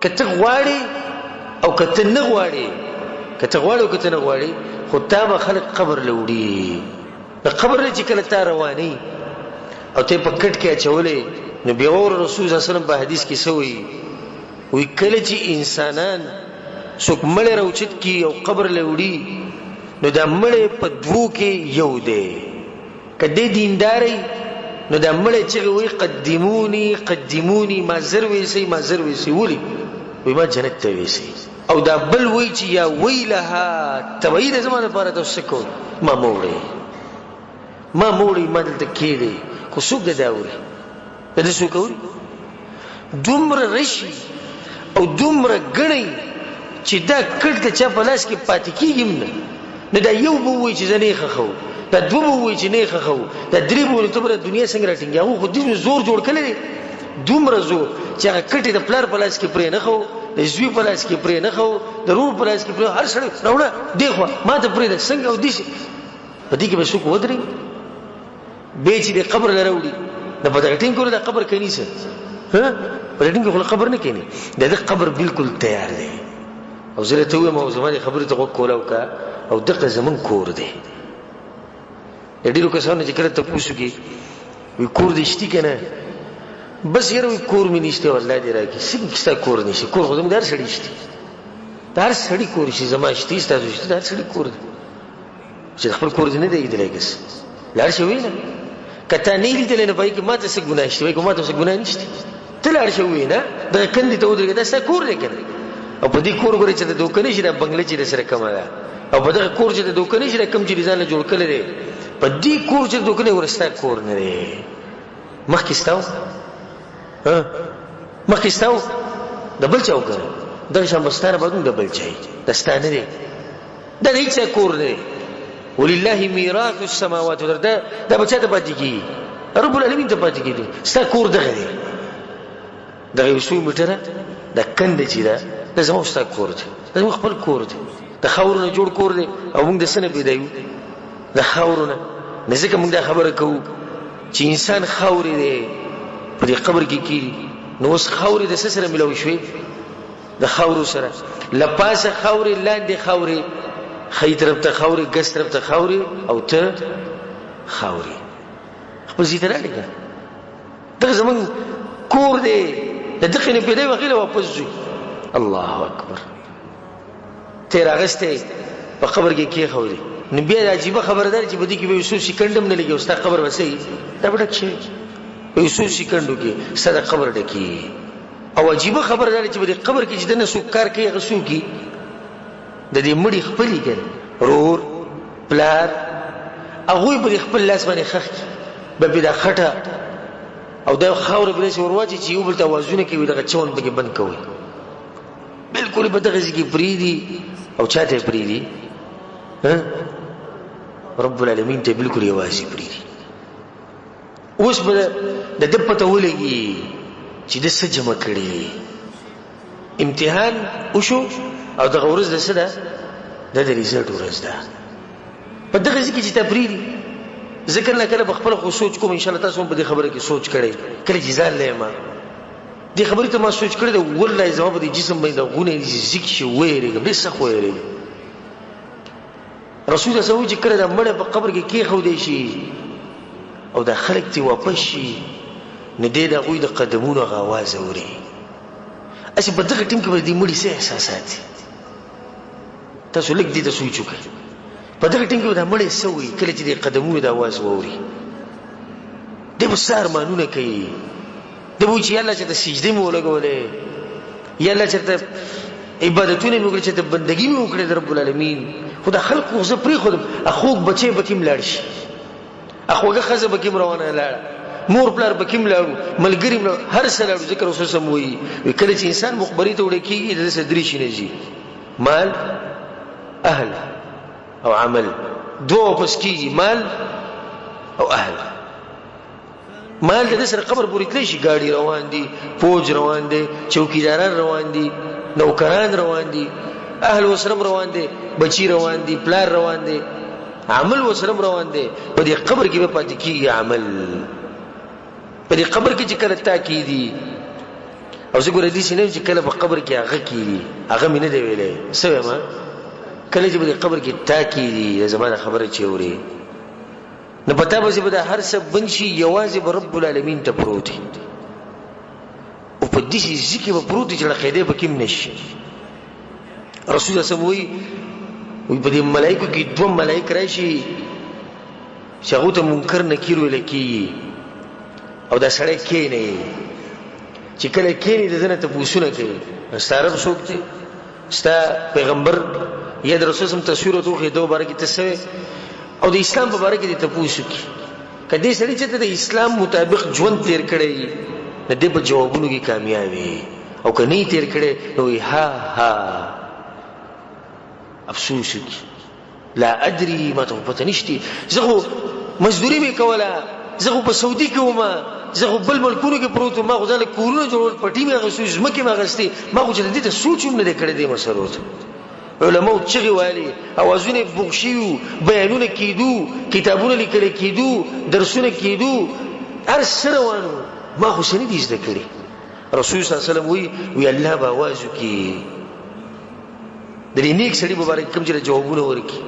که ته غواړې او که ته نه غواړې، که ته غواړې او که ته نه غواړې، خو تا به خلک قبر له وړي. د قبر نه چې کله تا روانې او ته په کټ کې اچولې، نو بیا رسول صلی الله علیه وسلم په حدیث کې څه وایي؟ وایي کله چې انسانان څوک مړی راوچت کي او قبر له وړي، نو دا مړی په دوو کې یو دی. که دی دینداری نو دا مړی چې وایي قدموني قدموني، ما زر ویسئ ما زر ویسئ. ولې؟ وایي ما جنت ته ویسئ. او دا بل وایي چې یا ویلها تبعید زما دپاره ته څه کوم، ما موړی ما موړی ما دلته کېدی. خو څوک د دا وایي؟ د ده څوک اوري؟ دومره رشي او دومره ګڼئ چې دا کټ د چا په لاس کې پاتې کېږي هم نه. نو دا یو به ووایي چې زه نه یې ښخوم، دا دوه به ووایي چې نه یې ښخوم، دا درې به ووایي ته به دنیا څنګه راټینګي. هغوی خو دومره زور جوړ کړی دی، دومره زور چې هغه کټ یې د پلار په لاس کې پرې نه ښو، د زوی په لاس کې پرې نه ښو، د ورور په لاس کې پرې، هر سړی راوړه دې خوا ما ته پرېږده څنګه او داسې. په دې کې به څوک ودرېږي؟ بیا چې دې قبر له راوړي، د په دغه ټینګ دا قبر کوي څه؟ په دې ټینګ خو قبر نه کوي، د ده قبر بالکل تیار دی. او زه درته ووایم او زما دې خبرې ته غوږ کوله وکړه، او دغه زمونږ کور دی. د ډېرو کسانو چې کله تپوس وکړي وایي کور دې شتي که نه؟ بس یاره وایي کور مې نشته، والله دې راکړي. څنګه ستا کور نشي؟ کور خو زموږ د هر سړي شتي، د هر سړي کور شي. زما شتي، ستاسو شتي، د هر سړي کور دی. چې د خپل کور دې نه دی لیدلی کس لاړ شي ووایي نه. که تا نه یې لیدلی نو په هغې کې ما ته څه ګناه شته؟ وایي که ما ته څه ګناه نشته، ته لاړ شه ووایي نه، دغه کندې ته ودرېږه، دا ستا کور دی که نه. او په دې کور ګورې چې د دوکه نه شي، دا بنګله چې درسره کمه ده، او په دغه کور چې د دوکه نه شي، دا کوم چې ځان له جوړ کړی دی، په دې کور چې د دوکه نه وي ستا کور نه دی. مخکې ستا و، مخکې ستا و، د بل چا وګوره. دغه شان به ستا نه بعد هم د بل چا وي، د ستا نه دی، دا د هېچ چا کور نه دی. ولله میراث السماوات والارض، دا به چا ته پاتې کېږي؟ رب العالمین ته پاتې کېږي. ستا کور دغه دی، دغه یو څو میټره دا کنده چې ده، دا زما ستا کور دی، دا زموږ خپل کور دی، د خاورو نه جوړ کور دی. او موږ د څه نه پیدا یو؟ د خاورو نه. نو ځکه موږ دا خبره کوو چې انسان خاورې دی په دې قبر کې کېږي. نو اوس خاورې د څه سره ملاوي شوې؟ د خاورو سره. له پاسه خاورې، لاندې خاورې، ښي طرف ته خاورې، ګس طرف ته خاورې، او ته خاورې. خپل ځای ته راغلې که دغه زموږ کور دی، د دغې نه پیدا یو، هغې له واپس ځو. الله اکبر. ته یې راغستی په قبر کې کېښودې، نو بیا د عجیبه خبره ده چې په دې کې به یو څو سیکنډ هم نه لګي، او ستا قبر به څه وي؟ دا به ډک شوی په یو څو سیکنډو کې ستا د قبر ډکېږي. او عجیبه خبره ده چې په دې قبر کې چې دننه څوک کار کوي، هغه څوک دي؟ د دې مړي خپلې که رور، پلار، هغوی به د خپل لاس باندې خښ کړي، به پرې دا خټه او دا خاوره به داسې ور واچوي چې یو بل ته اوازونه کوي، دغه چون پکې بند کوي. بلکل به دغه ځای کې پرېږدي، او چا ته یې پرېږدي؟ رب العالمین ته بلکل یوازې پرېږدي. اوس به د ده پته ولګي چې ده څه جمع کړي. امتحان وشو، او دغه ورځ د څه ده؟ دا د ریزلټ ورځ ده. په دغه ځای کې چې تا پرېږدي، زه کله نه کله په خپله خو سوچ کوم، انشاءالله تاسو هم په دې خبره کې سوچ کړی، کله چې ځان له یم دې خبرې ته ما سوچ کړی ده، والله زما په دې جسم باندې د غونې ځیږ شي، ویرېږم، ډېر سخت ویرېږم. رسول الله صلی چې کله دا مړی په قبر کې کېښودی شي او دا خلک ترې واپس شي، نو دی د هغوی د قدمونو هغه اواز اوري. هسې په دغه ټیم کې به د دې مړي څه احساسات دي؟ تاسو لږ دې ته سوچ وکړئ. په دغه ټیم کې به دا مړی څه وایي کله چې د قدمونو د اواز واوري؟ دی به څه ارمانونه کوي؟ دی به وایي چې یا الله چېرته سجدې مې ولګولې، یا الله چېرته عبادتونه مې وکړې، چېرته بندګي مې وکړې د رب العالمین. خو دا خلق خو زه پرېښودم، خوږ بچی به کې هم لاړ شي، خوږه ښځه به کې هم روانه لاړه، مور پلار به کې هم لاړو، ملګري هم لاړو، هر څه لاړو. ځکه رسول صلی وایي کله چې انسان مخبري ته وړی کېږي، د ده څه درې شیونه ځي: مال، اهل او عمل. دوه واپس کېږي، مال او اهل. مال د ده سره قبر پورې تللی شي، ګاډي روان دي، فوج روان دی، چوکیداران روان دي، نوکران روان دي، اهل وسرم روان دي، بچی روان دي، پلار روان دي، عمل وسرم روان دي. په دې قبر کې به پاتې کېږي عمل. په دې قبر کې چې کله تا کېدي او زه ګوره داسې نه یم چې کله په قبر کې هغه کېږي هغه مې نه دی ویلی څه وایم کله چې به د قبر کې تا کېږي زما د خبره چې اورې نو په تا پسې به دا هر څه بند شي یوازې به رب العالمین ته پروت وي او په داسې ځای کې به پروت وي چې لقیدی پکې هم نه شي رسول الله صلی وایي په دې ملایکو کې دوه ملایک راشي چې هغو ته منکر نکیر ویل کېږي او دا سړی کښېنی چې کله کښېني د ده نه تپوسونه کوي ستا رب څوک دی ستا پیغمبر یا د رسول صلی تصویر ورته وښیي دو باره کې ته څه او د اسلام په باره کې دې تپوس وکړي که دې سړي چې ته د اسلام مطابق ژوند تېر کړی نو دې په جوابونو کې کامیاب وي او که نه یې تېر کړی نو وایي ها ها افسوس وکړي لا ادري ما ته خو پته نشته زه خو مزدوري مې کوله زه خو په سعودي کې وم زه خو بل ملکونو کې پروت وم ما خو ځاله کورونه جوړول پټي مې اخیستې ځمکې مې اخیستې ما خو چې دې ته سوچ هم نه دی کړی دې مسلو ته علماو چغې ویلې اوازونه یې بوغ شوي وو بیانونه کېدو کتابونه لیکلی کېدو درسونه کېدو هر څه روان وو ما خو څه نه دي زده کړي رسول صلی الله علیه وسلم وایي الله به اواز وکړي د دې نیک سړي مبارک کوم چې جوابونه ورکړي